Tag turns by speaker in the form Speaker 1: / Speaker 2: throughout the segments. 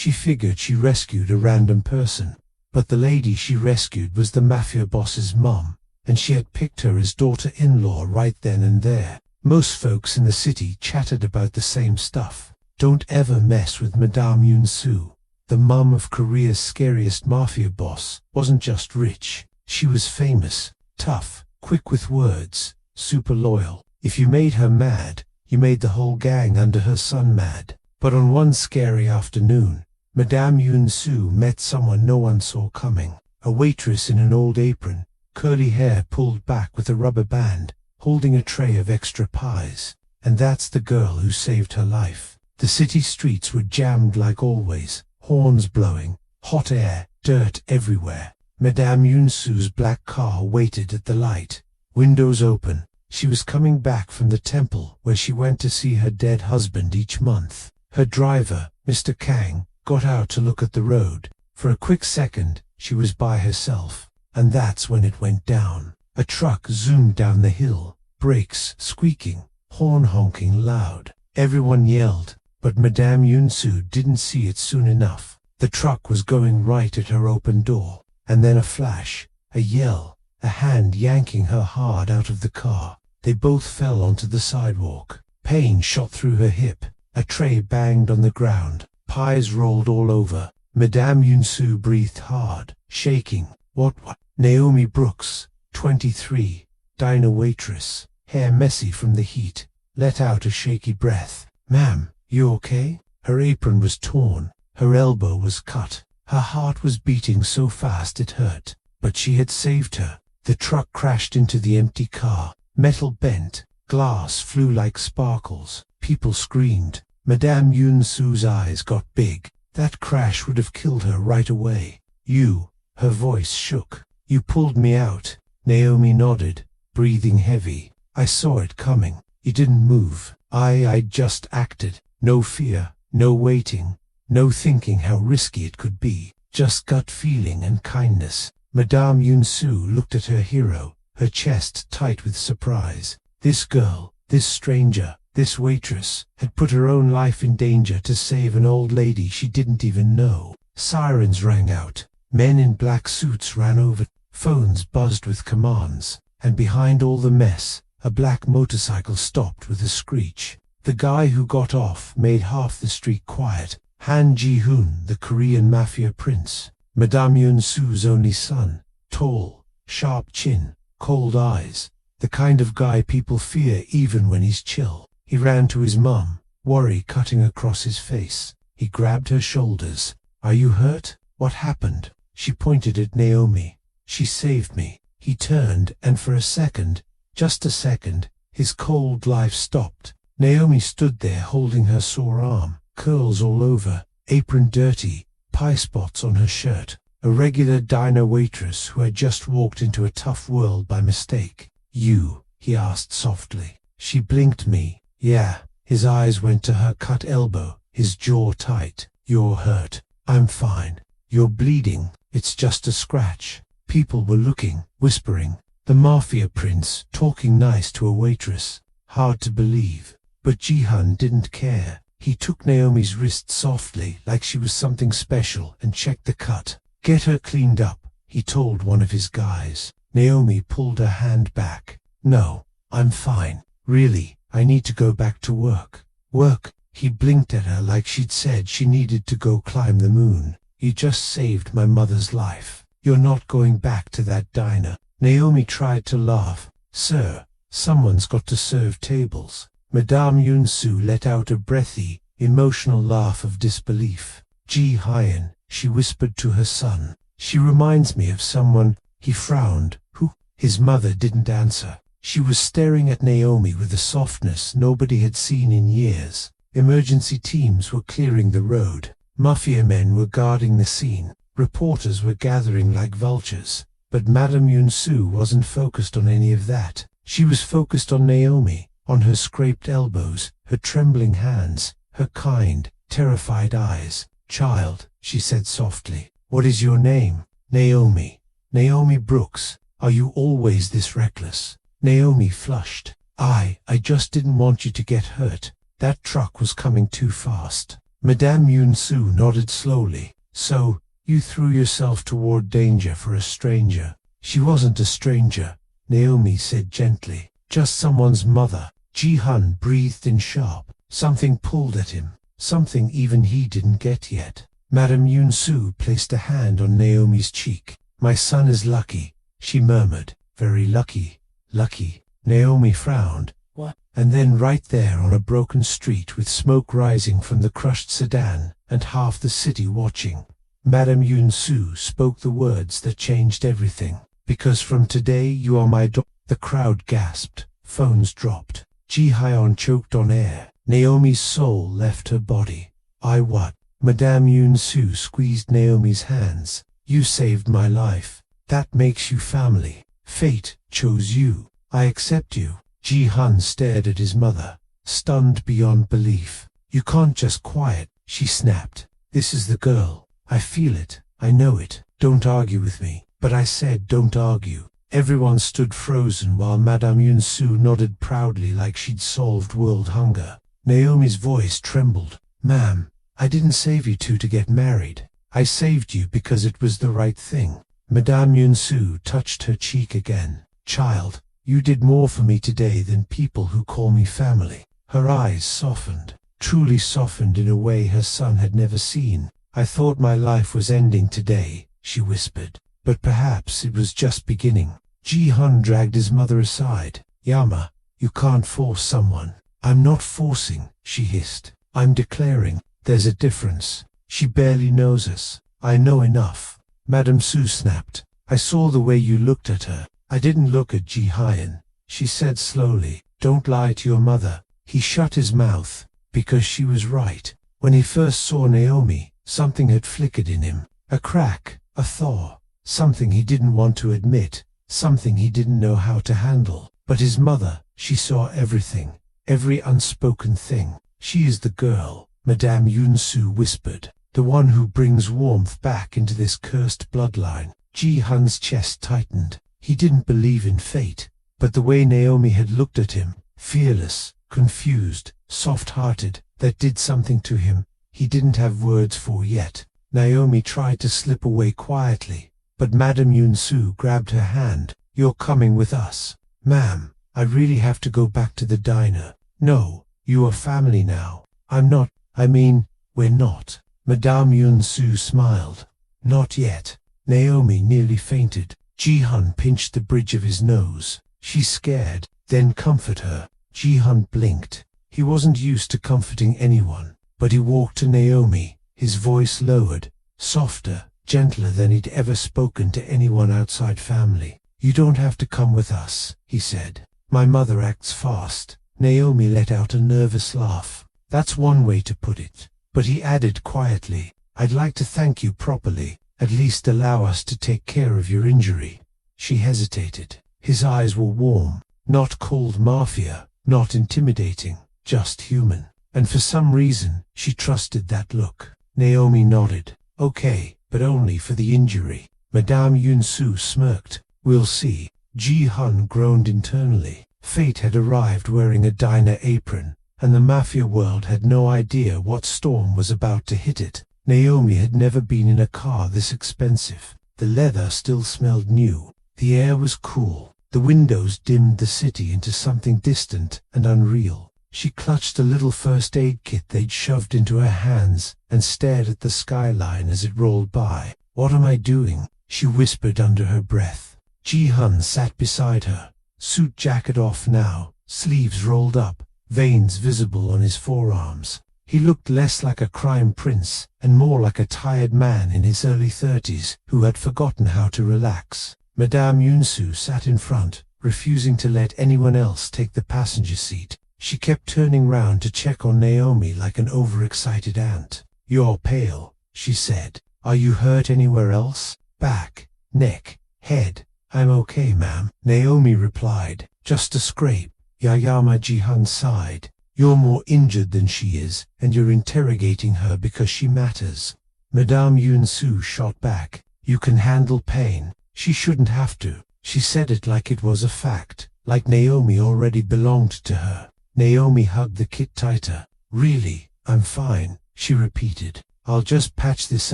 Speaker 1: She figured she rescued a random person, but the lady she rescued was the Mafia boss's mum, and she had picked her as daughter-in-law right then and there. Most folks in the city chatted about the same stuff. Don't ever mess with Madame Yun-Su. The mum of Korea's scariest mafia boss wasn't just rich. She was famous, tough, quick with words, super loyal. If you made her mad, you made the whole gang under her sun mad. But on one scary afternoon, Madame Yun-Su met someone no one saw coming. A waitress in an old apron, curly hair pulled back with a rubber band, holding a tray of extra pies. And that's the girl who saved her life. The city streets were jammed like always, horns blowing, hot air, dirt everywhere. Madame Yun-Su's black car waited at the light, windows open. She was coming back from the temple where she went to see her dead husband each month. Her driver, Mr. Kang, got out to look at the road. For a quick second, she was by herself. And that's when it went down. A truck zoomed down the hill, brakes squeaking, horn honking loud. Everyone yelled, but Madame Yun-Su didn't see it soon enough. The truck was going right at her open door. And then a flash, a yell, a hand yanking her hard out of the car. They both fell onto the sidewalk. Pain shot through her hip. A tray banged on the ground. Pies rolled all over. Madame Yun-Su breathed hard, shaking. What? Naomi Brooks, 23, diner waitress, hair messy from the heat, let out a shaky breath. "Ma'am, you okay?" Her apron was torn. Her elbow was cut. Her heart was beating so fast it hurt. But she had saved her. The truck crashed into the empty car. Metal bent. Glass flew like sparkles. People screamed. Madame Yun-Su's eyes got big. That crash would have killed her right away. "You," her voice shook. "You pulled me out." Naomi nodded, breathing heavy. "I saw it coming. You didn't move. I just acted. No fear, no waiting, no thinking how risky it could be. Just gut feeling and kindness." Madame Yun-Su looked at her hero, her chest tight with surprise. This girl, this stranger, this waitress, had put her own life in danger to save an old lady she didn't even know. Sirens rang out. Men in black suits ran over. Phones buzzed with commands. And behind all the mess, a black motorcycle stopped with a screech. The guy who got off made half the street quiet. Han Ji-hoon, the Korean Mafia prince. Madame Yun-Su's only son. Tall, sharp chin, cold eyes. The kind of guy people fear even when he's chill. He ran to his mum, worry cutting across his face. He grabbed her shoulders. "Are you hurt? What happened?" She pointed at Naomi. "She saved me." He turned, and for a second, just a second, his cold life stopped. Naomi stood there holding her sore arm, curls all over, apron dirty, pie spots on her shirt. A regular diner waitress who had just walked into a tough world by mistake. "You?" he asked softly. She blinked me. "Yeah." His eyes went to her cut elbow, his jaw tight. "You're hurt." "I'm fine." "You're bleeding." "It's just a scratch." People were looking, whispering. The Mafia prince, talking nice to a waitress. Hard to believe. But Ji-hun didn't care. He took Naomi's wrist softly, like she was something special, and checked the cut. "Get her cleaned up," he told one of his guys. Naomi pulled her hand back. "No, I'm fine. Really, I need to go back to work." "Work?" He blinked at her like she'd said she needed to go climb the moon. "You just saved my mother's life. You're not going back to that diner." Naomi tried to laugh. "Sir, someone's got to serve tables." Madame Yun-Su let out a breathy, emotional laugh of disbelief. "Ji-hyun," she whispered to her son. "She reminds me of someone." He frowned. "Who?" His mother didn't answer. She was staring at Naomi with a softness nobody had seen in years. Emergency teams were clearing the road. Mafia men were guarding the scene. Reporters were gathering like vultures. But Madame Yun-Su wasn't focused on any of that. She was focused on Naomi, on her scraped elbows, her trembling hands, her kind, terrified eyes. "Child," she said softly, "what is your name?" "Naomi." "Naomi Brooks. Are you always this reckless?" Naomi flushed. I just didn't want you to get hurt. That truck was coming too fast." Madame Yunsu nodded slowly. So, you threw yourself toward danger for a stranger. She wasn't a stranger, Naomi said gently. Just someone's mother. Ji-hun breathed in sharp. Something pulled at him. Something even he didn't get yet. Madame Yunsu placed a hand on Naomi's cheek. My son is lucky, she murmured. Very lucky. Lucky. Naomi frowned. What? And then right there on a broken street with smoke rising from the crushed sedan, and half the city watching, Madame Yunsu spoke the words that changed everything. Because from today you are my daughter. The crowd gasped. Phones dropped. Ji-hyun choked on air. Naomi's soul left her body. I what? Madame Yunsu squeezed Naomi's hands. You saved my life. That makes you family. Fate chose you. I accept you. Ji-hun stared at his mother, stunned beyond belief. You can't just quiet, she snapped. This is the girl. I feel it. I know it. Don't argue with me. But I said don't argue. Everyone stood frozen while Madame Yunsu nodded proudly like she'd solved world hunger. Naomi's voice trembled. Ma'am, I didn't save you two to get married. I saved you because it was the right thing. Madame Yunsu touched her cheek again. Child, you did more for me today than people who call me family. Her eyes softened, truly softened in a way her son had never seen. I thought my life was ending today, she whispered. But perhaps it was just beginning. Ji-hun dragged his mother aside. Yama, you can't force someone. I'm not forcing, she hissed. I'm declaring. There's a difference. She barely knows us. I know enough. Madame Su snapped. I saw the way you looked at her. I didn't look at Ji-hyun. She said slowly, don't lie to your mother. He shut his mouth, because she was right. When he first saw Naomi, something had flickered in him. A crack, a thaw. Something he didn't want to admit, something he didn't know how to handle. But his mother, she saw everything, every unspoken thing. She is the girl, Madame Yunsu whispered, the one who brings warmth back into this cursed bloodline. Ji-hun's chest tightened. He didn't believe in fate, but the way Naomi had looked at him, fearless, confused, soft-hearted, that did something to him he didn't have words for yet. Naomi tried to slip away quietly, but Madame Yunsu grabbed her hand. You're coming with us. Ma'am, I really have to go back to the diner. No, you are family now. I'm not, we're not. Madame Yunsu smiled. Not yet. Naomi nearly fainted. Ji-hun pinched the bridge of his nose. She's scared, then comfort her. Ji-hun blinked. He wasn't used to comforting anyone, but he walked to Naomi, his voice lowered, softer, gentler than he'd ever spoken to anyone outside family. You don't have to come with us, he said. My mother acts fast. Naomi let out a nervous laugh. That's one way to put it. But he added quietly, I'd like to thank you properly, at least allow us to take care of your injury. She hesitated. His eyes were warm, not cold Mafia, not intimidating, just human. And for some reason, she trusted that look. Naomi nodded. Okay, but only for the injury. Madame Yunsu smirked. We'll see. Ji-hun groaned internally. Fate had arrived wearing a diner apron, and the Mafia world had no idea what storm was about to hit it. Naomi had never been in a car this expensive. The leather still smelled new. The air was cool. The windows dimmed the city into something distant and unreal. She clutched a little first aid kit they'd shoved into her hands and stared at the skyline as it rolled by. What am I doing? She whispered under her breath. Ji-hun sat beside her, suit jacket off now, sleeves rolled up, veins visible on his forearms. He looked less like a crime prince and more like a tired man in his early 30s who had forgotten how to relax. Madame Yunsu sat in front, refusing to let anyone else take the passenger seat. She kept turning round to check on Naomi like an overexcited ant. You're pale, she said. Are you hurt anywhere else? Back, neck, head? I'm okay, ma'am, Naomi replied. Just a scrape. Yayama Ji-hun sighed. You're more injured than she is, and you're interrogating her because she matters. Madame Yunsu shot back. You can handle pain. She shouldn't have to. She said it like it was a fact, like Naomi already belonged to her. Naomi hugged the kit tighter. Really, I'm fine. she repeated. I'll just patch this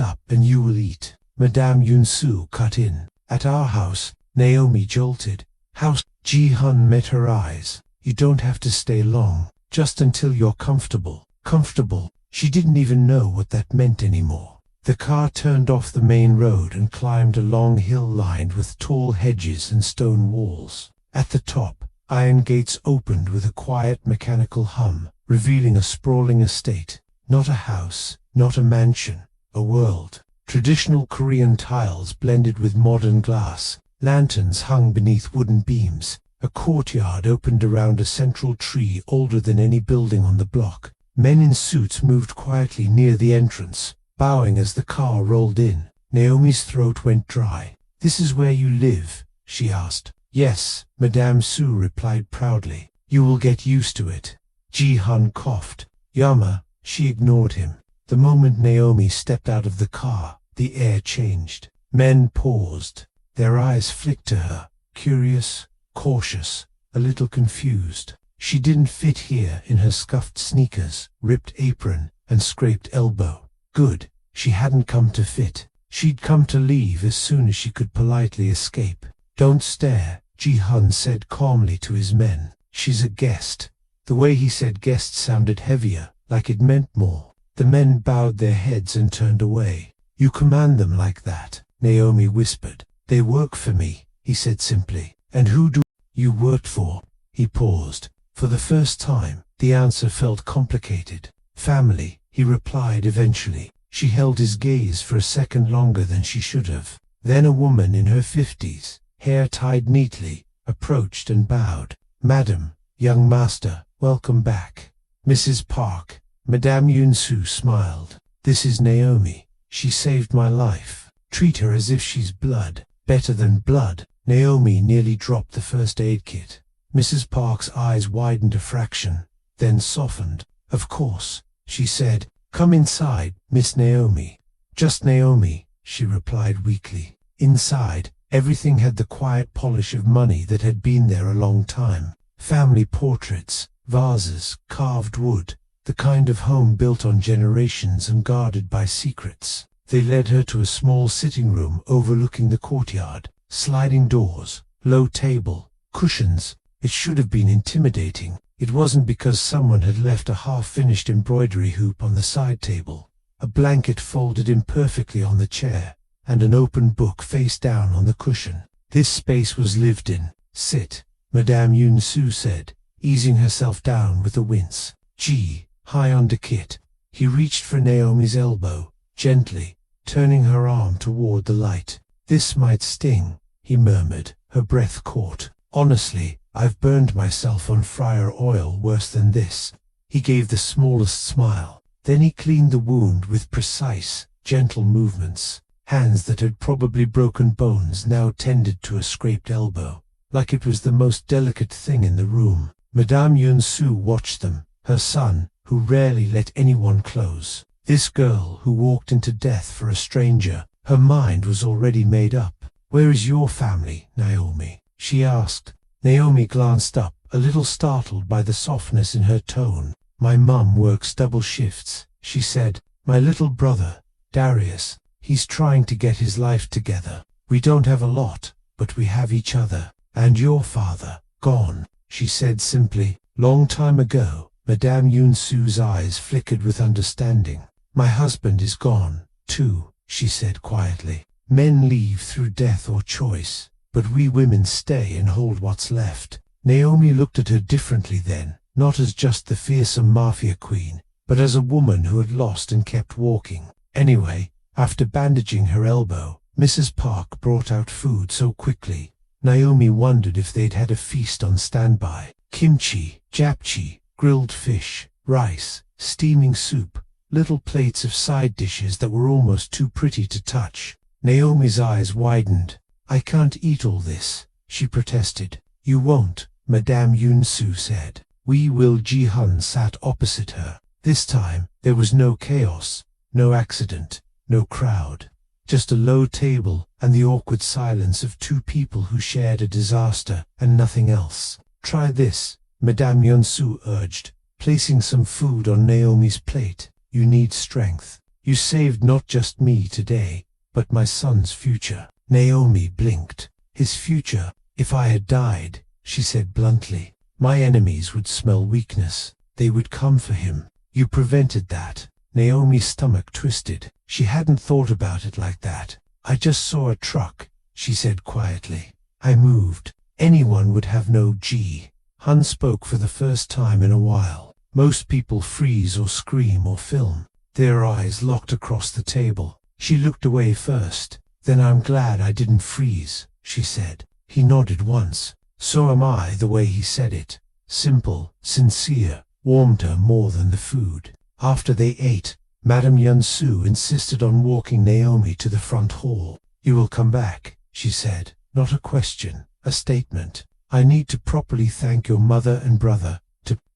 Speaker 1: up and you will eat. Madame Yunsu cut in. At our house, Naomi jolted. House. Ji-hun met her eyes. You don't have to stay long, just until you're comfortable. Comfortable? She didn't even know what that meant anymore. The car turned off the main road and climbed a long hill lined with tall hedges and stone walls. At the top, iron gates opened with a quiet mechanical hum, revealing a sprawling estate. Not a house, not a mansion, a world. Traditional Korean tiles blended with modern glass. Lanterns hung beneath wooden beams. A courtyard opened around a central tree older than any building on the block. Men in suits moved quietly near the entrance, bowing as the car rolled in. Naomi's throat went dry. This is where you live? She asked. Yes, Madame Su replied proudly. You will get used to it. Ji-hun coughed. Yama. She ignored him. The moment Naomi stepped out of the car, the air changed. Men paused. Their eyes flicked to her, curious, cautious, a little confused. She didn't fit here in her scuffed sneakers, ripped apron, and scraped elbow. Good, she hadn't come to fit. She'd come to leave as soon as she could politely escape. Don't stare, Ji-hun said calmly to his men. She's a guest. The way he said guest sounded heavier, like it meant more. The men bowed their heads and turned away. You command them like that, Naomi whispered. They work for me, he said simply. And who do you work for? He paused. For the first time, the answer felt complicated. Family, he replied eventually. She held his gaze for a second longer than she should have. Then a woman in her 50s, hair tied neatly, approached and bowed. Madam, young master, welcome back. Mrs. Park. Madame Yunsu smiled. This is Naomi. She saved my life. Treat her as if she's blood. Better than blood. Naomi nearly dropped the first aid kit. Mrs. Park's eyes widened a fraction, then softened. Of course, she said. Come inside, Miss Naomi. Just Naomi, she replied weakly. Inside, everything had the quiet polish of money that had been there a long time. Family portraits, vases, carved wood, the kind of home built on generations and guarded by secrets. They led her to a small sitting room overlooking the courtyard. Sliding doors, low table, cushions. It should have been intimidating. It wasn't because someone had left a half-finished embroidery hoop on the side table, a blanket folded imperfectly on the chair, and an open book face down on the cushion. This space was lived in. Sit, Madame Yunsu said, easing herself down with a wince. Gee, high under kit. He reached for Naomi's elbow, gently, turning her arm toward the light. This might sting, he murmured, her breath caught. Honestly, I've burned myself on fryer oil worse than this. He gave the smallest smile. Then he cleaned the wound with precise, gentle movements. Hands that had probably broken bones now tended to a scraped elbow, like it was the most delicate thing in the room. Madame Yunsu watched them, her son, who rarely let anyone close. This girl who walked into death for a stranger. Her mind was already made up. Where is your family, Naomi? She asked. Naomi glanced up, a little startled by the softness in her tone. My mum works double shifts, she said. My little brother, Darius, he's trying to get his life together. We don't have a lot, but we have each other. And your father, gone, she said simply. Long time ago. Madame Yunsu's eyes flickered with understanding. My husband is gone, too, she said quietly. Men leave through death or choice, but we women stay and hold what's left. Naomi looked at her differently then, not as just the fearsome Mafia queen, but as a woman who had lost and kept walking. Anyway, after bandaging her elbow, Mrs. Park brought out food so quickly. Naomi wondered if they'd had a feast on standby. Kimchi, japchae, grilled fish, rice, steaming soup, little plates of side dishes that were almost too pretty to touch. Naomi's eyes widened. I can't eat all this, she protested. You won't, Madame Yunsu said. We will. Ji-hun sat opposite her. This time, there was no chaos, no accident, no crowd. Just a low table and the awkward silence of two people who shared a disaster and nothing else. Try this, Madame Yunsu urged, placing some food on Naomi's plate. You need strength. You saved not just me today, but my son's future. Naomi blinked. His future, if I had died, she said bluntly. My enemies would smell weakness. They would come for him. You prevented that. Naomi's stomach twisted. She hadn't thought about it like that. I just saw a truck, she said quietly. I moved. Anyone would have no G. Hun spoke for the first time in a while. Most people freeze or scream or film. Their eyes locked across the table. She looked away first. Then I'm glad I didn't freeze, she said. He nodded once. So am I. The way he said it, simple, sincere, warmed her more than the food. After they ate, Madame Yunsu insisted on walking Naomi to the front hall. You will come back, she said. Not a question, a statement. I need to properly thank your mother and brother.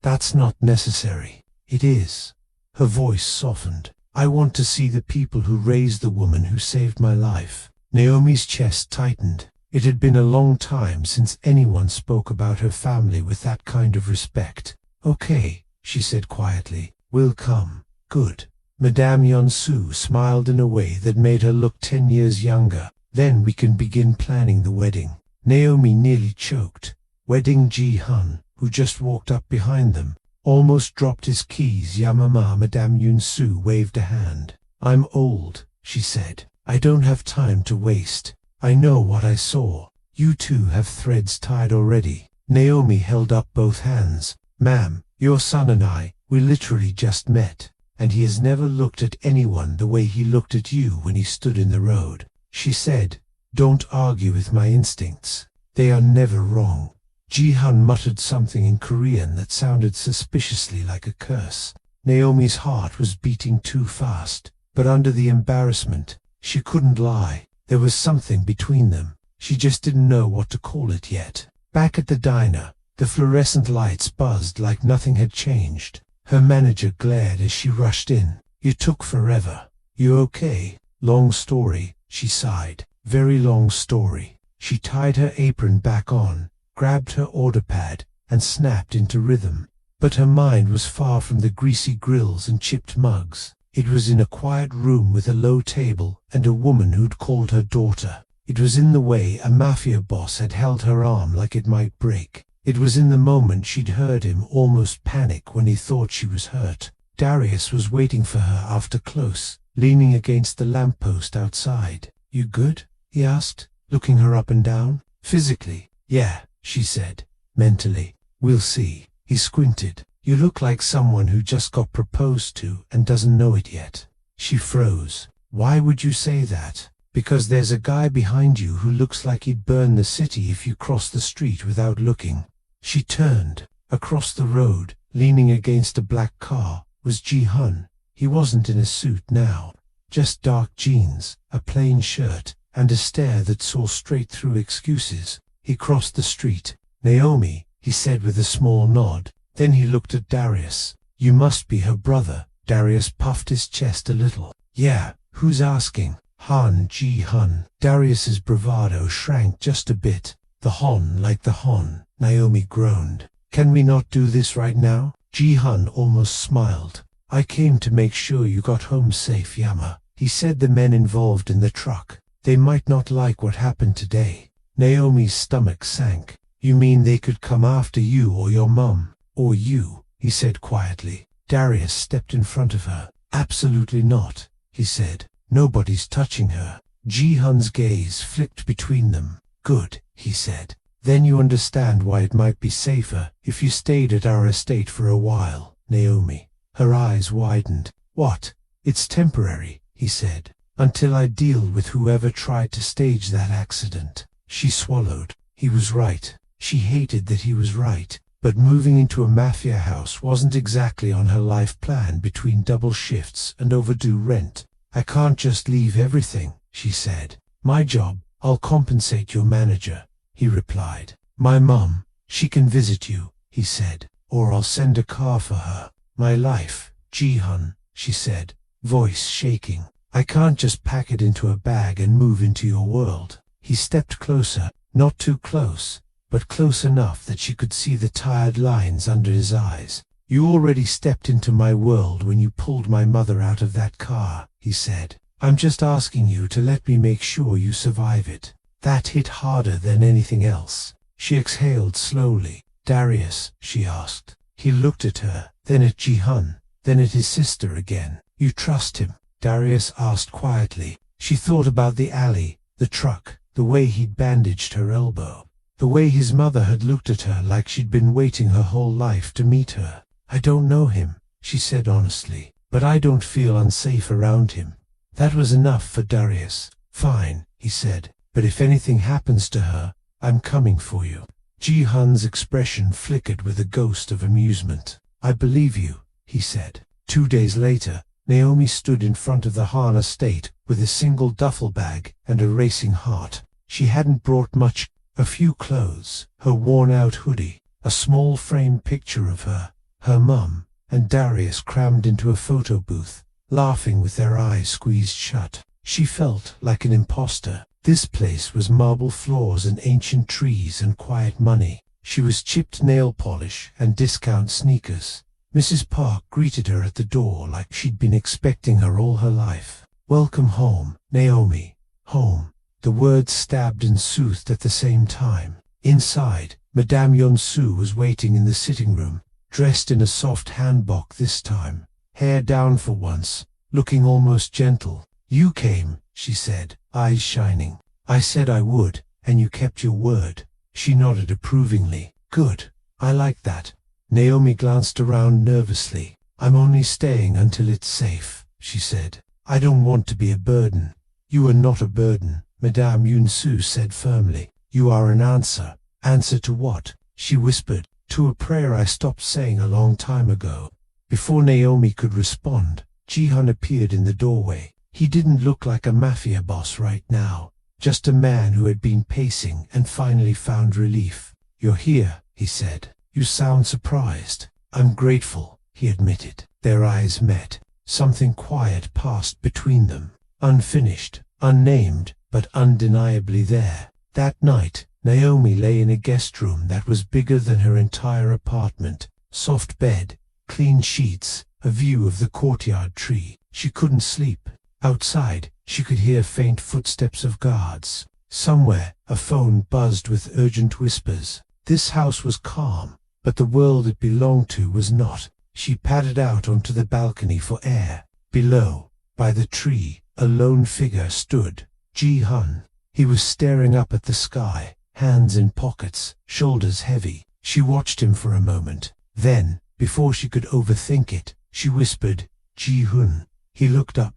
Speaker 1: That's not necessary. It is. Her voice softened. I want to see the people who raised the woman who saved my life. Naomi's chest tightened. It had been a long time since anyone spoke about her family with that kind of respect. Okay, she said quietly. We'll come. Good. Madame Yunsu smiled in a way that made her look 10 years younger. Then we can begin planning the wedding. Naomi nearly choked. Wedding Ji-hun, who just walked up behind them, almost dropped his keys. Yamama. Madame Yunsu waved a hand. I'm old, she said. I don't have time to waste. I know what I saw. You two have threads tied already. Naomi held up both hands. Ma'am, your son and I, we literally just met, and he has never looked at anyone the way he looked at you when he stood in the road. She said, don't argue with my instincts. They are never wrong. Ji-hun muttered something in Korean that sounded suspiciously like a curse. Naomi's heart was beating too fast, but under the embarrassment, she couldn't lie. There was something between them. She just didn't know what to call it yet. Back at the diner, the fluorescent lights buzzed like nothing had changed. Her manager glared as she rushed in. You took forever. You okay? Long story, she sighed. Very long story. She tied her apron back on, grabbed her order pad, and snapped into rhythm. But her mind was far from the greasy grills and chipped mugs. It was in a quiet room with a low table and a woman who'd called her daughter. It was in the way a mafia boss had held her arm like it might break. It was in the moment she'd heard him almost panic when he thought she was hurt. Darius was waiting for her after close, leaning against the lamppost outside. You good? He asked, looking her up and down. Physically, yeah, she said. Mentally, we'll see. He squinted. You look like someone who just got proposed to and doesn't know it yet. She froze. Why would you say that? Because there's a guy behind you who looks like he'd burn the city if you cross the street without looking. She turned. Across the road, leaning against a black car, was Ji-hun. He wasn't in a suit now. Just dark jeans, a plain shirt, and a stare that saw straight through excuses. He crossed the street. Naomi, he said with a small nod. Then he looked at Darius. You must be her brother. Darius puffed his chest a little. Yeah, who's asking? Han Ji-hun. Darius's bravado shrank just a bit. The Hon like the Hon. Naomi groaned. Can we not do this right now? Ji-hun almost smiled. I came to make sure you got home safe, Yama. He said the men involved in the truck. They might not like what happened today. Naomi's stomach sank. You mean they could come after you or your mum? Or you, he said quietly. Darius stepped in front of her. Absolutely not, he said. Nobody's touching her. Ji-hun's gaze flicked between them. Good, he said. Then you understand why it might be safer if you stayed at our estate for a while, Naomi. Her eyes widened. What? It's temporary, he said. Until I deal with whoever tried to stage that accident. She swallowed. He was right. She hated that he was right. But moving into a mafia house wasn't exactly on her life plan between double shifts and overdue rent. I can't just leave everything, she said. My job, I'll compensate your manager, he replied. My mum, she can visit you, he said, or I'll send a car for her. My life, Ji-hun, she said, voice shaking. I can't just pack it into a bag and move into your world. He stepped closer, not too close, but close enough that she could see the tired lines under his eyes. You already stepped into my world when you pulled my mother out of that car, he said. I'm just asking you to let me make sure you survive it. That hit harder than anything else. She exhaled slowly. Darius, she asked. He looked at her, then at Ji-hun, then at his sister again. You trust him? Darius asked quietly. She thought about the alley, the truck, the way he'd bandaged her elbow, the way his mother had looked at her like she'd been waiting her whole life to meet her. I don't know him, she said honestly, but I don't feel unsafe around him. That was enough for Darius. Fine, he said, but if anything happens to her, I'm coming for you. Ji-hun's expression flickered with a ghost of amusement. I believe you, he said. 2 days later, Naomi stood in front of the Han estate with a single duffel bag and a racing heart. She hadn't brought much, a few clothes, her worn-out hoodie, a small framed picture of her, her mum, and Darius crammed into a photo booth, laughing with their eyes squeezed shut. She felt like an imposter. This place was marble floors and ancient trees and quiet money. She was chipped nail polish and discount sneakers. Mrs. Park greeted her at the door like she'd been expecting her all her life. Welcome home, Naomi. Home. The words stabbed and soothed at the same time. Inside, Madame Yonsu was waiting in the sitting room, dressed in a soft hanbok this time, hair down for once, looking almost gentle. You came, she said, eyes shining. I said I would, and you kept your word. She nodded approvingly. Good. I like that. Naomi glanced around nervously. I'm only staying until it's safe, she said. I don't want to be a burden. You are not a burden, Madame Yunsu said firmly. You are an answer. Answer to what? She whispered. To a prayer I stopped saying a long time ago. Before Naomi could respond, Ji-hun appeared in the doorway. He didn't look like a mafia boss right now, just a man who had been pacing and finally found relief. You're here, he said. You sound surprised. I'm grateful, he admitted. Their eyes met. Something quiet passed between them. Unfinished, unnamed, but undeniably there. That night, Naomi lay in a guest room that was bigger than her entire apartment. Soft bed, clean sheets, a view of the courtyard tree. She couldn't sleep. Outside, she could hear faint footsteps of guards. Somewhere, a phone buzzed with urgent whispers. This house was calm, but the world it belonged to was not. She padded out onto the balcony for air. Below, by the tree, a lone figure stood. Ji-hun. He was staring up at the sky, hands in pockets, shoulders heavy. She watched him for a moment. Then, before she could overthink it, she whispered, Ji-hun. He looked up.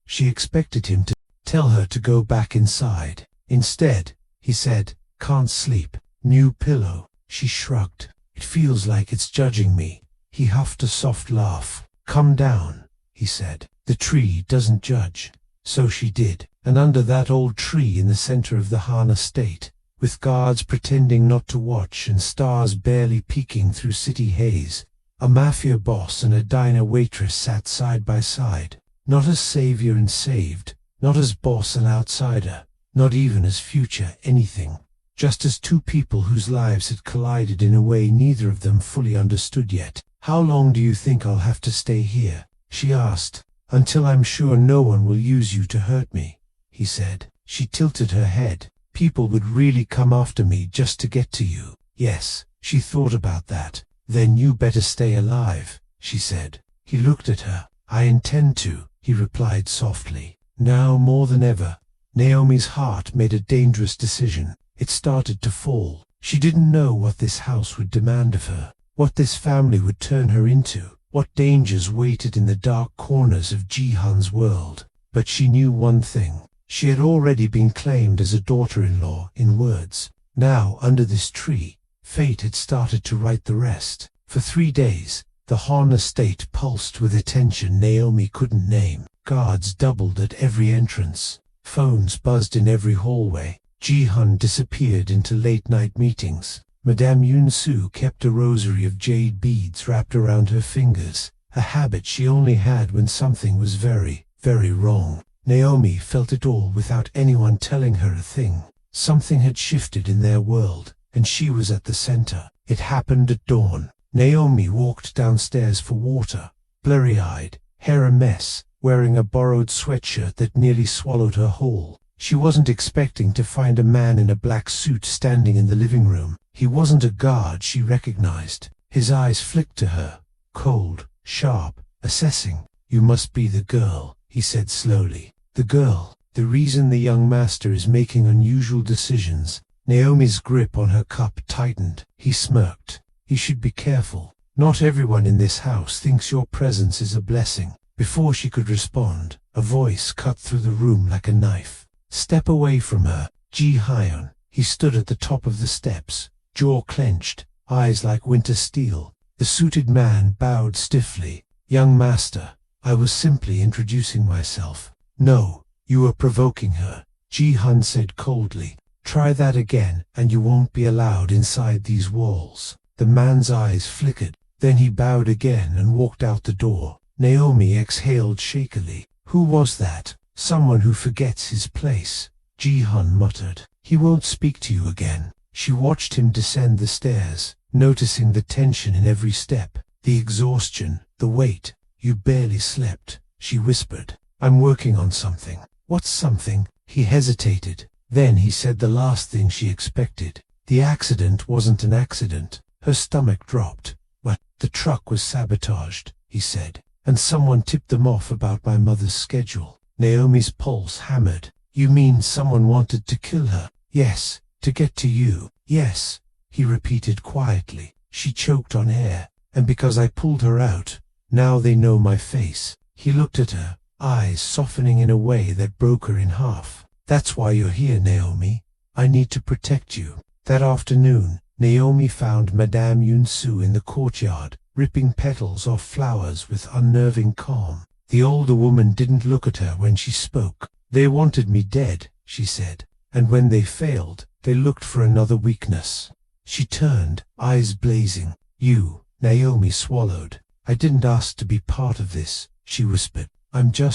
Speaker 1: She expected him to tell her to go back inside. Instead, he said, can't sleep. New pillow. She shrugged. It feels like it's judging me. He huffed a soft laugh. Come down, he said. The tree doesn't judge. So she did. And under that old tree in the center of the Han estate, with guards pretending not to watch and stars barely peeking through city haze, a mafia boss and a diner waitress sat side by side. Not as savior and saved, not as boss and outsider, not even as future anything. Just as two people whose lives had collided in a way neither of them fully understood yet. How long do you think I'll have to stay here? She asked. Until I'm sure no one will use you to hurt me, he said. She tilted her head. People would really come after me just to get to you. Yes, she thought about that. Then you better stay alive, she said. He looked at her. I intend to, he replied softly. Now more than ever. Naomi's heart made a dangerous decision. It started to fall. She didn't know what this house would demand of her, what this family would turn her into, what dangers waited in the dark corners of Ji-hun's world. But she knew one thing. She had already been claimed as a daughter-in-law in words. Now, under this tree, fate had started to write the rest. For 3 days, the Han estate pulsed with attention Naomi couldn't name. Guards doubled at every entrance. Phones buzzed in every hallway. Ji-hun disappeared into late-night meetings. Madame Yunsu kept a rosary of jade beads wrapped around her fingers, a habit she only had when something was very, very wrong. Naomi felt it all without anyone telling her a thing. Something had shifted in their world, and she was at the center. It happened at dawn. Naomi walked downstairs for water, blurry-eyed, hair a mess, wearing a borrowed sweatshirt that nearly swallowed her whole. She wasn't expecting to find a man in a black suit standing in the living room. He wasn't a guard she recognized. His eyes flicked to her, cold, sharp, assessing. "You must be the girl," he said slowly. "The girl. The reason the young master is making unusual decisions." Naomi's grip on her cup tightened. He smirked. "You should be careful. Not everyone in this house thinks your presence is a blessing." Before she could respond, a voice cut through the room like a knife. "Step away from her, Ji-hyun." He stood at the top of the steps, jaw clenched, eyes like winter steel. The suited man bowed stiffly. "Young master, I was simply introducing myself." "No, you were provoking her," Ji-hyun said coldly. "Try that again, and you won't be allowed inside these walls." The man's eyes flickered. Then he bowed again and walked out the door. Naomi exhaled shakily. "Who was that?" "Someone who forgets his place," Ji-hyun muttered. "He won't speak to you again." She watched him descend the stairs, noticing the tension in every step, the exhaustion, the weight. "You barely slept," she whispered. "I'm working on something." "What's something?" He hesitated. Then he said the last thing she expected. "The accident wasn't an accident." Her stomach dropped. "What?" "The truck was sabotaged," he said, "and someone tipped them off about my mother's schedule." Naomi's pulse hammered. "You mean someone wanted to kill her?" "Yes, to get to you." "Yes," he repeated quietly. She choked on air. "And because I pulled her out, now they know my face." He looked at her, eyes softening in a way that broke her in half. "That's why you're here, Naomi. I need to protect you." That afternoon, Naomi found Madame Yunsu in the courtyard, ripping petals off flowers with unnerving calm. The older woman didn't look at her when she spoke. "They wanted me dead," she said, "and when they failed, they looked for another weakness." She turned, eyes blazing. "You," Naomi swallowed. "I didn't ask to be part of this," she whispered.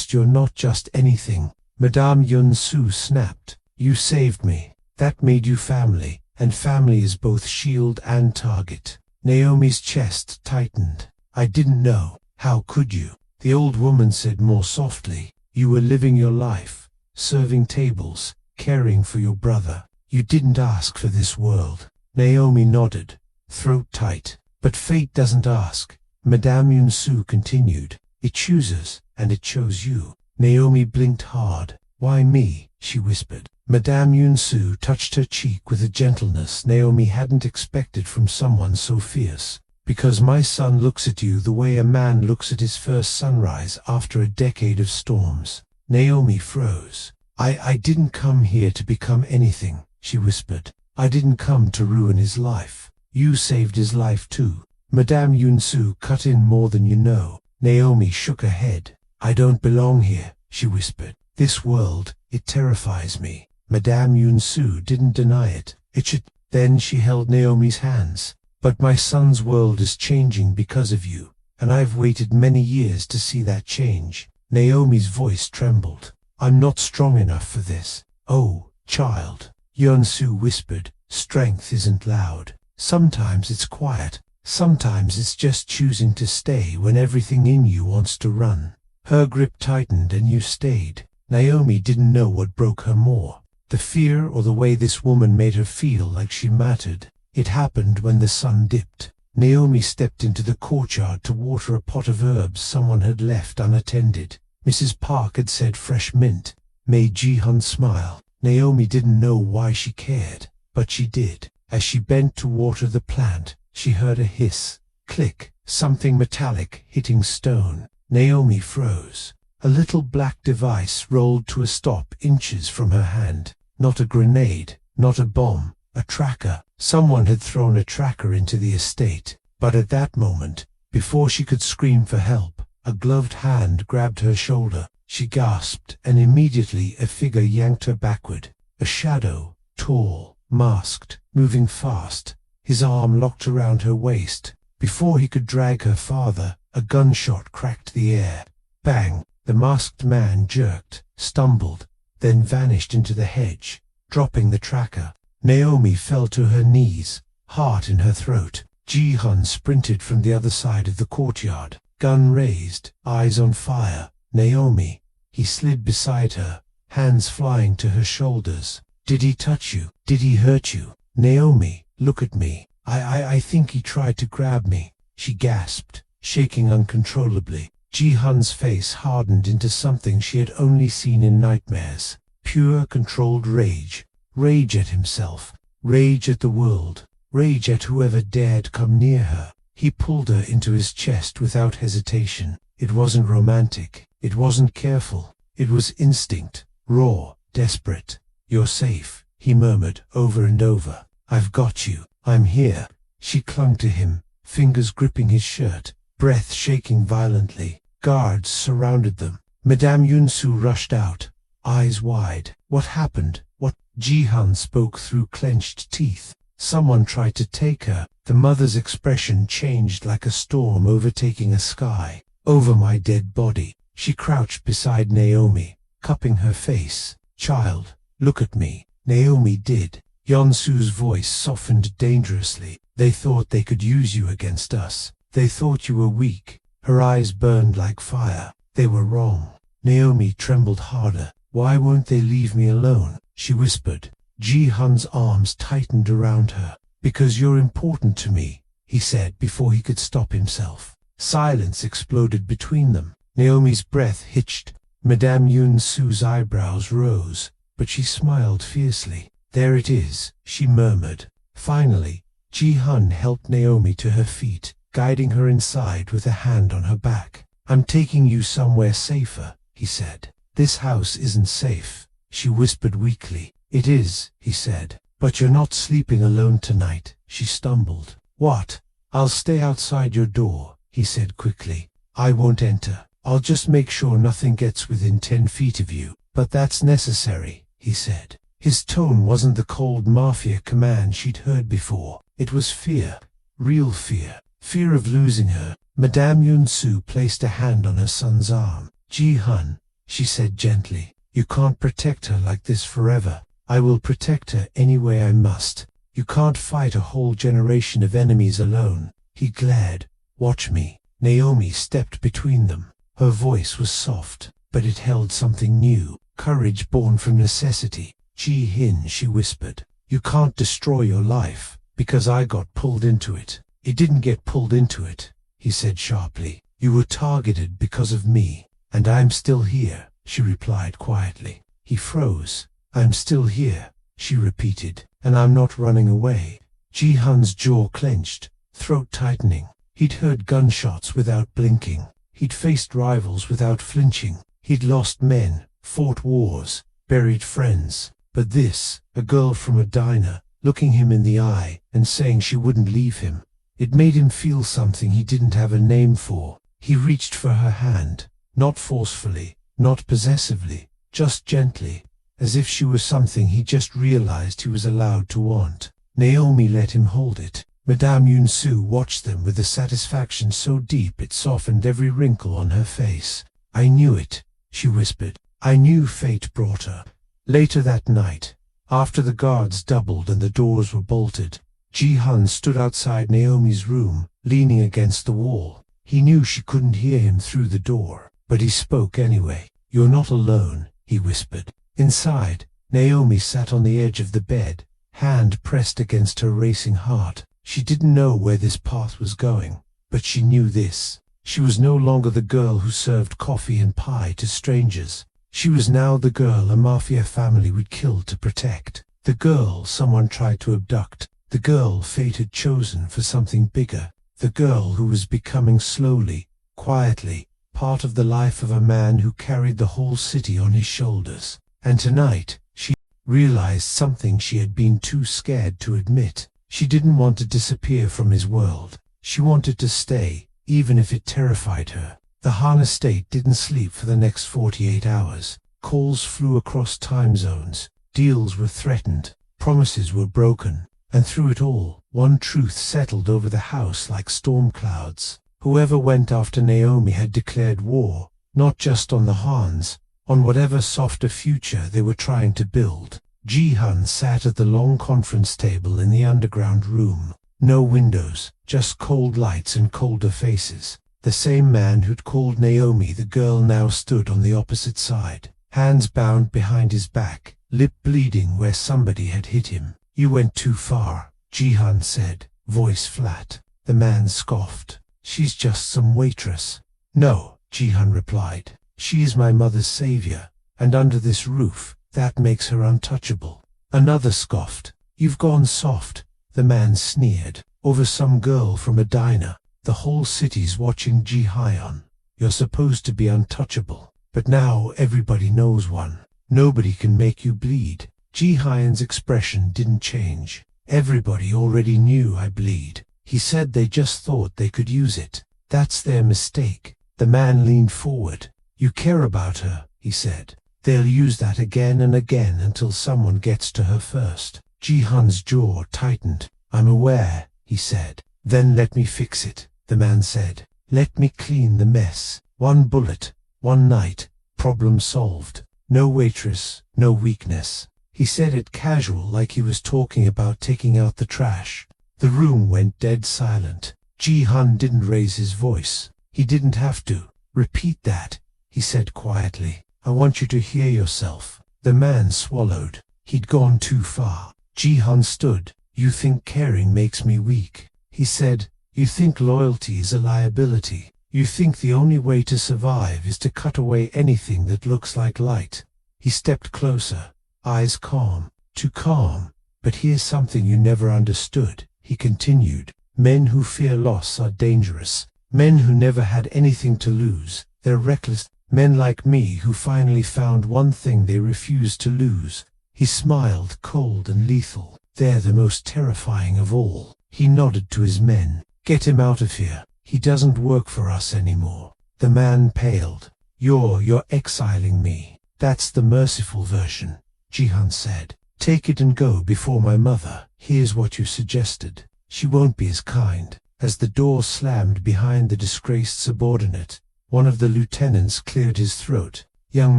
Speaker 1: You're not just anything." Madame Yunsu snapped. "You saved me. That made you family. And family is both shield and target." Naomi's chest tightened. "I didn't know." "How could you?" The old woman said more softly. "You were living your life, serving tables, caring for your brother. You didn't ask for this world." Naomi nodded, throat tight. "But fate doesn't ask," Madame Yunsu continued. "It chooses, and it chose you." Naomi blinked hard. "Why me?" she whispered. Madame Yunsu touched her cheek with a gentleness Naomi hadn't expected from someone so fierce. "Because my son looks at you the way a man looks at his first sunrise after a decade of storms." Naomi froze. I didn't come here to become anything," she whispered. "I didn't come to ruin his life. You saved his life too." Madame Yunsu cut in more than you know. Naomi shook her head. "I don't belong here," she whispered. "This world, it terrifies me." Madame Yunsu didn't deny it. "It should." Then she held Naomi's hands. "But my son's world is changing because of you, and I've waited many years to see that change." Naomi's voice trembled. "I'm not strong enough for this." "Oh, child," Yunsu whispered, "strength isn't loud. Sometimes it's quiet. Sometimes it's just choosing to stay when everything in you wants to run." Her grip tightened and you stayed. Naomi didn't know what broke her more, the fear or the way this woman made her feel like she mattered. It happened when the sun dipped. Naomi stepped into the courtyard to water a pot of herbs someone had left unattended. Mrs. Park had said fresh mint. Made Ji-hyun smile. Naomi didn't know why she cared, but she did. As she bent to water the plant, she heard a hiss, click, something metallic hitting stone. Naomi froze. A little black device rolled to a stop inches from her hand. Not a grenade, not a bomb, a tracker. Someone had thrown a tracker into the estate. But at that moment, before she could scream for help, a gloved hand grabbed her shoulder. She gasped, and immediately a figure yanked her backward. A shadow, tall, masked, moving fast. His arm locked around her waist. Before he could drag her farther, a gunshot cracked the air. Bang! The masked man jerked, stumbled, then vanished into the hedge, dropping the tracker. Naomi fell to her knees, heart in her throat. Ji-hun sprinted from the other side of the courtyard, gun raised, eyes on fire. Naomi. He slid beside her, hands flying to her shoulders. Did he touch you? Did he hurt you? Naomi, look at me. I think he tried to grab me, she gasped, shaking uncontrollably. Ji-hun's face hardened into something she had only seen in nightmares. Pure, controlled rage. Rage at himself. Rage at the world. Rage at whoever dared come near her. He pulled her into his chest without hesitation. It wasn't romantic. It wasn't careful. It was instinct. Raw. Desperate. You're safe, he murmured over and over. I've got you. I'm here. She clung to him, fingers gripping his shirt, breath shaking violently. Guards surrounded them. Madame Yunsu rushed out, eyes wide. What happened? What? Ji-hun spoke through clenched teeth. Someone tried to take her. The mother's expression changed like a storm overtaking a sky. Over my dead body. She crouched beside Naomi, cupping her face. Child, look at me. Naomi did. Yunsu's voice softened dangerously. They thought they could use you against us. They thought you were weak. Her eyes burned like fire. They were wrong. Naomi trembled harder. Why won't they leave me alone? She whispered. Ji-hun's arms tightened around her. Because you're important to me, he said before he could stop himself. Silence exploded between them. Naomi's breath hitched. Madame Yunsu's eyebrows rose, but she smiled fiercely. There it is, she murmured. Finally, Ji-hun helped Naomi to her feet, guiding her inside with a hand on her back. I'm taking you somewhere safer, he said. This house isn't safe, she whispered weakly. It is, he said. But you're not sleeping alone tonight, she stumbled. What? I'll stay outside your door, he said quickly. I won't enter. I'll just make sure nothing gets within 10 feet of you. But that's necessary, he said. His tone wasn't the cold Mafia command she'd heard before. It was fear. Real fear. Fear of losing her. Madame Yunsu placed a hand on her son's arm. Ji-hun, she said gently. You can't protect her like this forever. I will protect her any way I must. You can't fight a whole generation of enemies alone. He glared. Watch me. Naomi stepped between them. Her voice was soft, but it held something new. Courage born from necessity. Ji-hin, she whispered. You can't destroy your life, because I got pulled into it. It didn't get pulled into it, he said sharply. You were targeted because of me, and I'm still here, she replied quietly. He froze. I'm still here, she repeated, and I'm not running away. Ji-hun's jaw clenched, throat tightening. He'd heard gunshots without blinking. He'd faced rivals without flinching. He'd lost men, fought wars, buried friends. But this, a girl from a diner, looking him in the eye and saying she wouldn't leave him, it made him feel something he didn't have a name for. He reached for her hand, not forcefully, not possessively, just gently, as if she was something he just realized he was allowed to want. Naomi let him hold it. Madame Yunsu watched them with a satisfaction so deep it softened every wrinkle on her face. I knew it, she whispered. I knew fate brought her. Later that night, after the guards doubled and the doors were bolted, Ji-hun stood outside Naomi's room, leaning against the wall. He knew she couldn't hear him through the door, but he spoke anyway. You're not alone, he whispered. Inside, Naomi sat on the edge of the bed, hand pressed against her racing heart. She didn't know where this path was going, but she knew this. She was no longer the girl who served coffee and pie to strangers. She was now the girl a Mafia family would kill to protect. The girl someone tried to abduct. The girl fate had chosen for something bigger. The girl who was becoming slowly, quietly, part of the life of a man who carried the whole city on his shoulders. And tonight, she realized something she had been too scared to admit. She didn't want to disappear from his world. She wanted to stay, even if it terrified her. The Han estate didn't sleep for the next 48 hours. Calls flew across time zones. Deals were threatened. Promises were broken. And through it all, one truth settled over the house like storm clouds. Whoever went after Naomi had declared war, not just on the Hans, on whatever softer future they were trying to build. Ji-hun sat at the long conference table in the underground room. No windows, just cold lights and colder faces. The same man who'd called Naomi the girl now stood on the opposite side, hands bound behind his back, lip bleeding where somebody had hit him. "You went too far," Jihan said, voice flat. The man scoffed. "She's just some waitress." "No," Jihan replied. "She is my mother's savior, and under this roof, that makes her untouchable." Another scoffed. "You've gone soft," the man sneered, "over some girl from a diner. The whole city's watching Jihan. You're supposed to be untouchable, but now everybody knows one. Nobody can make you bleed." Jihan's expression didn't change. "Everybody already knew I bleed," he said. "They just thought they could use it. That's their mistake." The man leaned forward. "You care about her," he said. "They'll use that again and again until someone gets to her first." Jihan's jaw tightened. "I'm aware," he said. "Then let me fix it," the man said. "Let me clean the mess. One bullet, one night, problem solved. No waitress, no weakness." He said it casual, like he was talking about taking out the trash. The room went dead silent. Jihan didn't raise his voice. He didn't have to. "Repeat that," he said quietly. "I want you to hear yourself." The man swallowed. He'd gone too far. Jihan stood. "You think caring makes me weak," he said. "You think loyalty is a liability. You think the only way to survive is to cut away anything that looks like light." He stepped closer, eyes calm, too calm. "But here's something you never understood," he continued. "Men who fear loss are dangerous. Men who never had anything to lose. They're reckless. Men like me who finally found one thing they refused to lose." He smiled, cold and lethal. "They're the most terrifying of all." He nodded to his men. "Get him out of here. He doesn't work for us anymore." The man paled. You're exiling me." "That's the merciful version," Jihan said. "Take it and go before my mother. Here's what you suggested. She won't be as kind." As the door slammed behind the disgraced subordinate, one of the lieutenants cleared his throat. "Young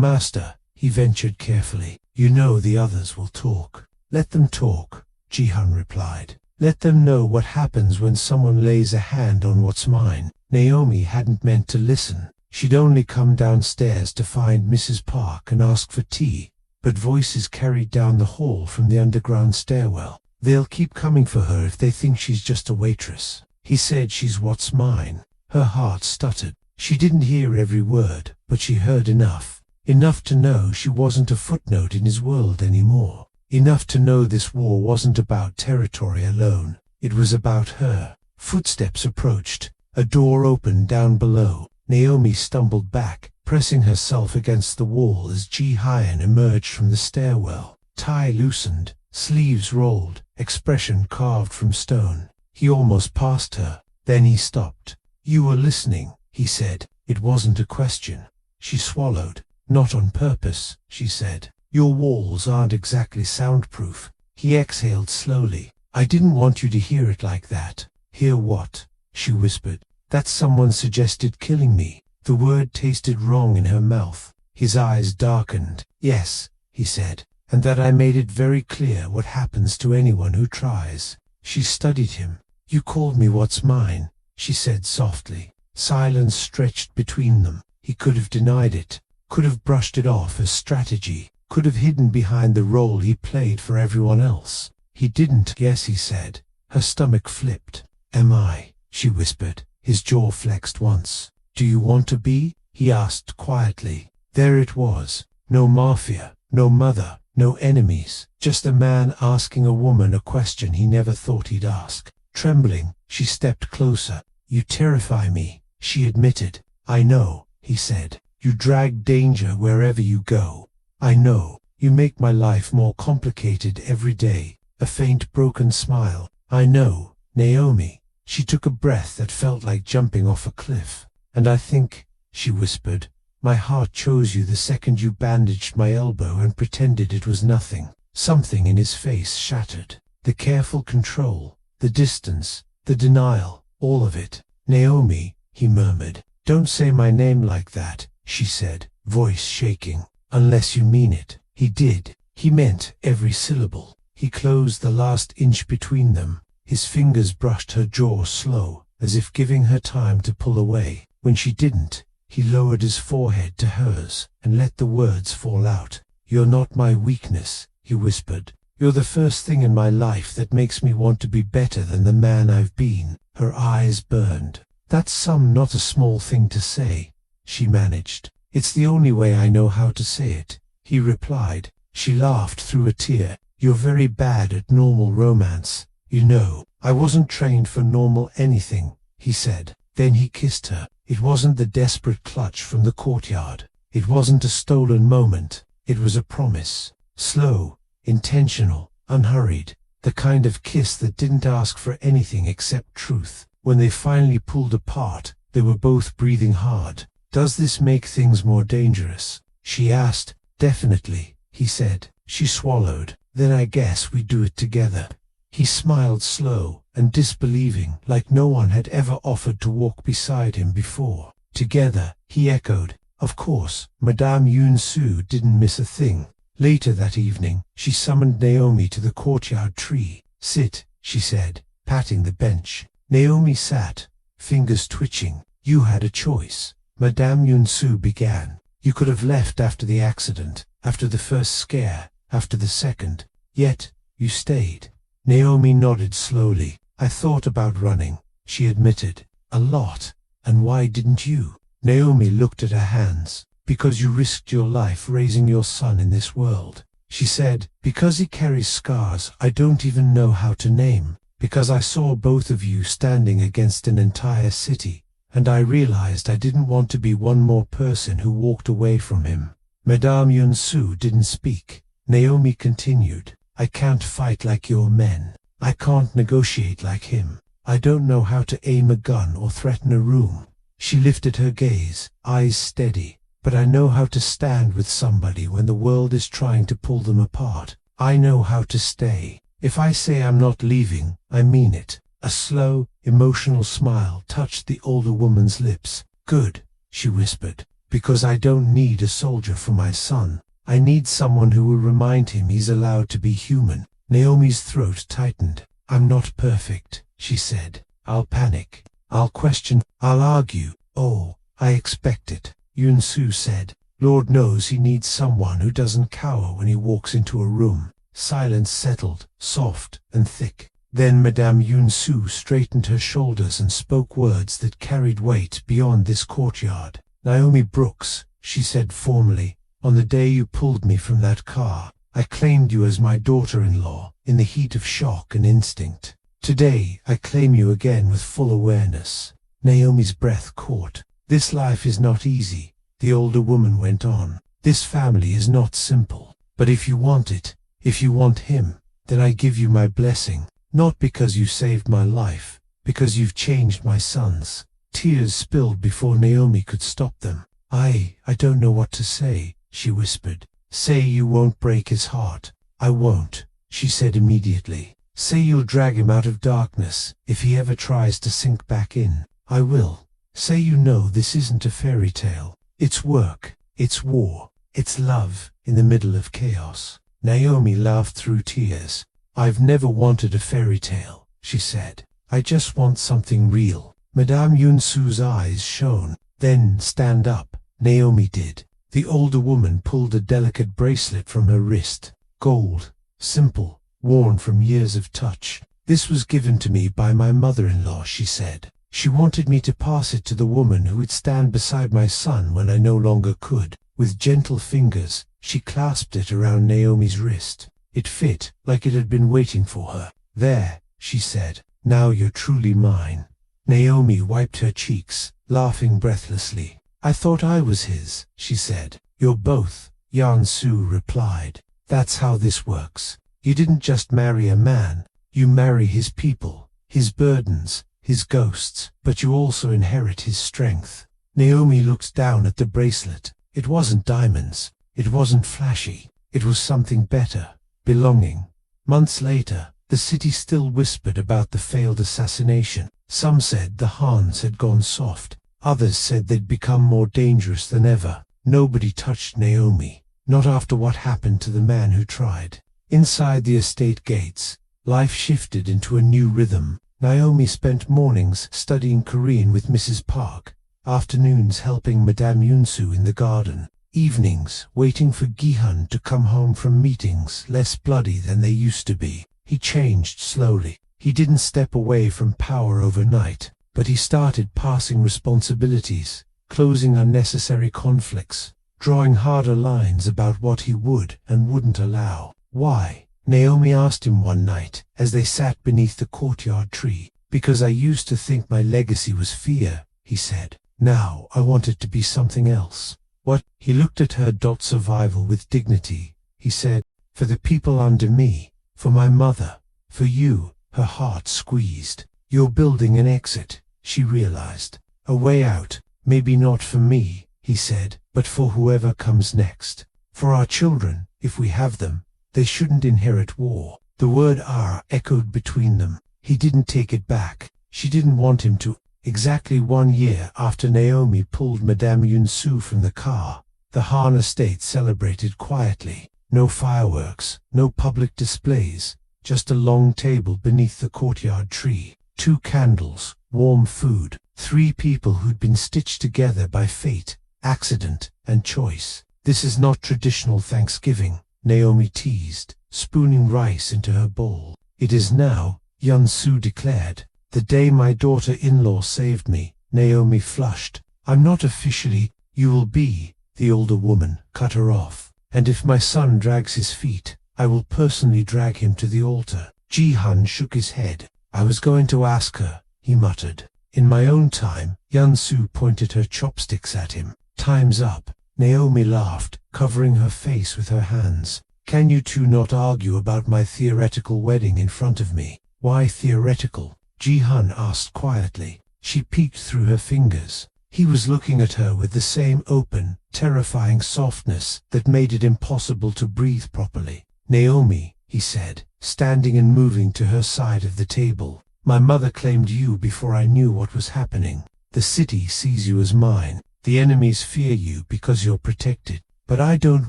Speaker 1: master," he ventured carefully, "you know the others will talk." "Let them talk," Jihan replied. "Let them know what happens when someone lays a hand on what's mine." Naomi hadn't meant to listen. She'd only come downstairs to find Mrs. Park and ask for tea, but voices carried down the hall from the underground stairwell. "They'll keep coming for her if they think she's just a waitress. He said she's what's mine." Her heart stuttered. She didn't hear every word, but she heard enough. Enough to know she wasn't a footnote in his world anymore. Enough to know this war wasn't about territory alone. It was about her. Footsteps approached. A door opened down below. Naomi stumbled back, pressing herself against the wall as Ji-Hyen emerged from the stairwell. Tie loosened, sleeves rolled, expression carved from stone. He almost passed her. Then he stopped. "You were listening," he said. It wasn't a question. She swallowed. "Not on purpose," she said. "Your walls aren't exactly soundproof." He exhaled slowly. "I didn't want you to hear it like that." "Hear what?" she whispered. "That someone suggested killing me." The word tasted wrong in her mouth. His eyes darkened. "Yes," he said, "and that I made it very clear what happens to anyone who tries." She studied him. "You called me what's mine," she said softly. Silence stretched between them. He could have denied it, could have brushed it off as strategy, could have hidden behind the role he played for everyone else. He didn't. "Yes," he said. Her stomach flipped. "Am I?" she whispered. His jaw flexed once. "Do you want to be?" he asked quietly. There it was. No mafia, no mother, no enemies. Just a man asking a woman a question he never thought he'd ask. Trembling, she stepped closer. "You terrify me," she admitted. "I know," he said. "You drag danger wherever you go. I know. You make my life more complicated every day." A faint broken smile. "I know, Naomi." She took a breath that felt like jumping off a cliff. "And I think," she whispered, "my heart chose you the second you bandaged my elbow and pretended it was nothing." Something in his face shattered. The careful control, the distance, the denial, all of it. "Naomi," he murmured. "Don't say my name like that," she said, voice shaking. "Unless you mean it." He did. He meant every syllable. He closed the last inch between them. His fingers brushed her jaw slow, as if giving her time to pull away. When she didn't, he lowered his forehead to hers and let the words fall out. "You're not my weakness," he whispered. "You're the first thing in my life that makes me want to be better than the man I've been." Her eyes burned. "That's not a small thing to say," she managed. "It's the only way I know how to say it," he replied. She laughed through a tear. "You're very bad at normal romance. You know, I wasn't trained for normal anything," he said. Then he kissed her. It wasn't the desperate clutch from the courtyard. It wasn't a stolen moment. It was a promise. Slow, intentional, unhurried. The kind of kiss that didn't ask for anything except truth. When they finally pulled apart, they were both breathing hard. "Does this make things more dangerous?" she asked. "Definitely," he said. She swallowed. "Then I guess we do it together." He smiled slow and disbelieving, like no one had ever offered to walk beside him before. "Together," he echoed. Of course, Madame Yun-Su didn't miss a thing. Later that evening, she summoned Naomi to the courtyard tree. "Sit," she said, patting the bench. Naomi sat, fingers twitching. "You had a choice," Madame Yun-Su began. "You could have left after the accident, after the first scare, after the second. Yet, you stayed." Naomi nodded slowly. "I thought about running," she admitted. "A lot." "And why didn't you?" Naomi looked at her hands. "Because you risked your life raising your son in this world," she said. "Because he carries scars I don't even know how to name. Because I saw both of you standing against an entire city, and I realized I didn't want to be one more person who walked away from him." Madame Yun-Su didn't speak. Naomi continued. "I can't fight like your men. I can't negotiate like him. I don't know how to aim a gun or threaten a room." She lifted her gaze, eyes steady. "But I know how to stand with somebody when the world is trying to pull them apart. I know how to stay. If I say I'm not leaving, I mean it." A slow, emotional smile touched the older woman's lips. "Good," she whispered, "because I don't need a soldier for my son. I need someone who will remind him he's allowed to be human." Naomi's throat tightened. "I'm not perfect," she said. "I'll panic. I'll question. I'll argue." "Oh, I expect it," Yun-Su said. "Lord knows he needs someone who doesn't cower when he walks into a room." Silence settled, soft and thick. Then Madame Yun-Su straightened her shoulders and spoke words that carried weight beyond this courtyard. "Naomi Brooks," she said formally, "on the day you pulled me from that car, I claimed you as my daughter-in-law, in the heat of shock and instinct. Today, I claim you again with full awareness." Naomi's breath caught. "This life is not easy," the older woman went on. "This family is not simple. But if you want it, if you want him, then I give you my blessing. Not because you saved my life, because you've changed my son's." Tears spilled before Naomi could stop them. I don't know what to say," she whispered. "Say you won't break his heart." "I won't," she said immediately. "Say you'll drag him out of darkness if he ever tries to sink back in." "I will." "Say you know this isn't a fairy tale. It's work, it's war, it's love in the middle of chaos." Naomi laughed through tears. "I've never wanted a fairy tale," she said. "I just want something real." Madame Yun-Su's eyes shone. "Then stand up." Naomi did. The older woman pulled a delicate bracelet from her wrist. Gold, simple, worn from years of touch. "This was given to me by my mother-in-law," she said. "She wanted me to pass it to the woman who would stand beside my son when I no longer could." With gentle fingers, she clasped it around Naomi's wrist. It fit, like it had been waiting for her. "There," she said. "Now you're truly mine." Naomi wiped her cheeks, laughing breathlessly. "I thought I was his," she said. "You're both," Yun-Su replied. "That's how this works. You didn't just marry a man, you marry his people, his burdens, his ghosts, but you also inherit his strength." Naomi looked down at the bracelet. It wasn't diamonds. It wasn't flashy. It was something better. Belonging. Months later, the city still whispered about the failed assassination. Some said the Hans had gone soft. Others said they'd become more dangerous than ever. Nobody touched Naomi. Not after what happened to the man who tried. Inside the estate gates, Life shifted into a new rhythm. Naomi spent mornings studying Korean with Mrs. Park, afternoons helping Madame Yunsu in the garden, evenings waiting for Gi-hun to come home from meetings, less bloody than they used to be. He changed slowly. He didn't step away from power overnight, but he started passing responsibilities, closing unnecessary conflicts, drawing harder lines about what he would and wouldn't allow. "Why?" Naomi asked him one night, as they sat beneath the courtyard tree. "Because I used to think my legacy was fear," he said. "Now I want it to be something else." "What?" He looked at her. "Survival with dignity," he said. "For the people under me, for my mother, for you." Her heart squeezed. "You're building an exit," she realized. "A way out. Maybe not for me," he said, "but for whoever comes next. For our children, if we have them. They shouldn't inherit war." The word "our" echoed between them. He didn't take it back. She didn't want him to. Exactly 1 year after Naomi pulled Madame Yunsu from the car, the Han estate celebrated quietly. No fireworks, no public displays, just a long table beneath the courtyard tree, 2 candles, warm food, 3 people who'd been stitched together by fate, accident, and choice. "This is not traditional Thanksgiving," Naomi teased, spooning rice into her bowl. "It is now," Yunsu declared. "The day my daughter-in-law saved me." Naomi flushed. "I'm not officially." "You will be," the older woman cut her off. "And if my son drags his feet, I will personally drag him to the altar." Ji-hun shook his head. "I was going to ask her," he muttered. "In my own time." Yunsu pointed her chopsticks at him. "Time's up." Naomi laughed, covering her face with her hands. "Can you two not argue about my theoretical wedding in front of me?" "Why theoretical?" Ji-hun asked quietly. She peeked through her fingers. He was looking at her with the same open, terrifying softness that made it impossible to breathe properly. "Naomi," he said, standing and moving to her side of the table, "my mother claimed you before I knew what was happening. The city sees you as mine. The enemies fear you because you're protected. But I don't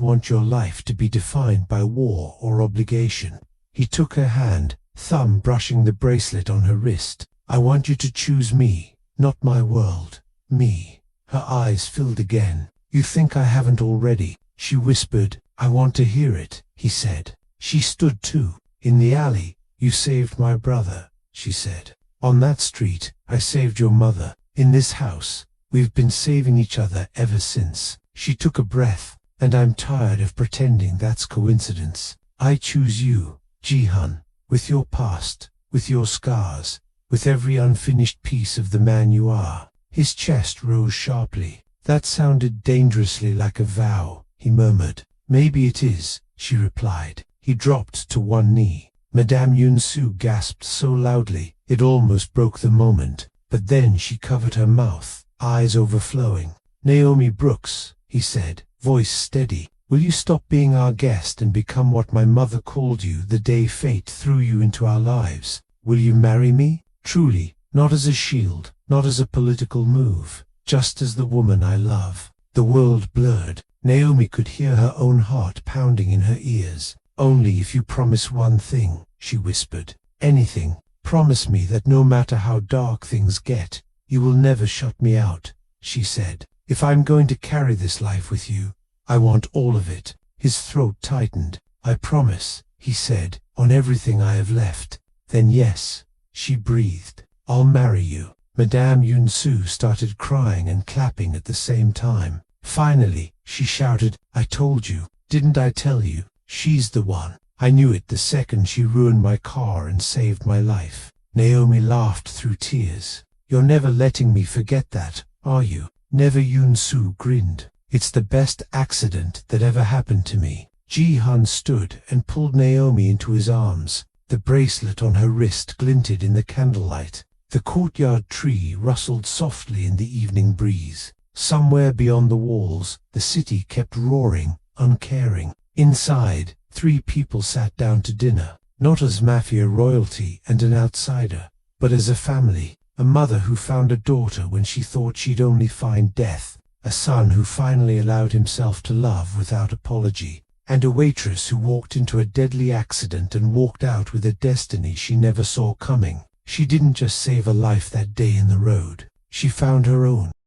Speaker 1: want your life to be defined by war or obligation." He took her hand, thumb brushing the bracelet on her wrist. "I want you to choose me, not my world. Me." Her eyes filled again. "You think I haven't already?" she whispered. "I want to hear it," he said. She stood too. "In the alley, you saved my brother," she said. "On that street, I saved your mother. In this house, we've been saving each other ever since." She took a breath. "And I'm tired of pretending that's coincidence. I choose you, Ji-hun, with your past, with your scars, with every unfinished piece of the man you are." His chest rose sharply. "That sounded dangerously like a vow," he murmured. "Maybe it is," she replied. He dropped to one knee. Madame Yunsu gasped so loudly, it almost broke the moment. But then she covered her mouth, eyes overflowing. "Naomi Brooks," he said, voice steady, "will you stop being our guest and become what my mother called you the day fate threw you into our lives? Will you marry me? Truly, not as a shield, not as a political move, just as the woman I love." The world blurred. Naomi could hear her own heart pounding in her ears. "Only if you promise one thing," she whispered. "Anything. Promise me that no matter how dark things get, you will never shut me out," she said. "If I'm going to carry this life with you, I want all of it." His throat tightened. "I promise," he said, "on everything I have left." "Then yes," she breathed. "I'll marry you." Madame Yunsu started crying and clapping at the same time. Finally, she shouted, "I told you, didn't I tell you? She's the one. I knew it the second she ruined my car and saved my life." Naomi laughed through tears. "You're never letting me forget that, are you?" "Never." Yunsu grinned. "It's the best accident that ever happened to me." Ji-hun stood and pulled Naomi into his arms. The bracelet on her wrist glinted in the candlelight. The courtyard tree rustled softly in the evening breeze. Somewhere beyond the walls, the city kept roaring, uncaring. Inside, 3 people sat down to dinner, not as Mafia royalty and an outsider, but as a family. A mother who found a daughter when she thought she'd only find death. A son who finally allowed himself to love without apology. and a waitress who walked into a deadly accident and walked out with a destiny she never saw coming. She didn't just save a life that day in the road, she found her own.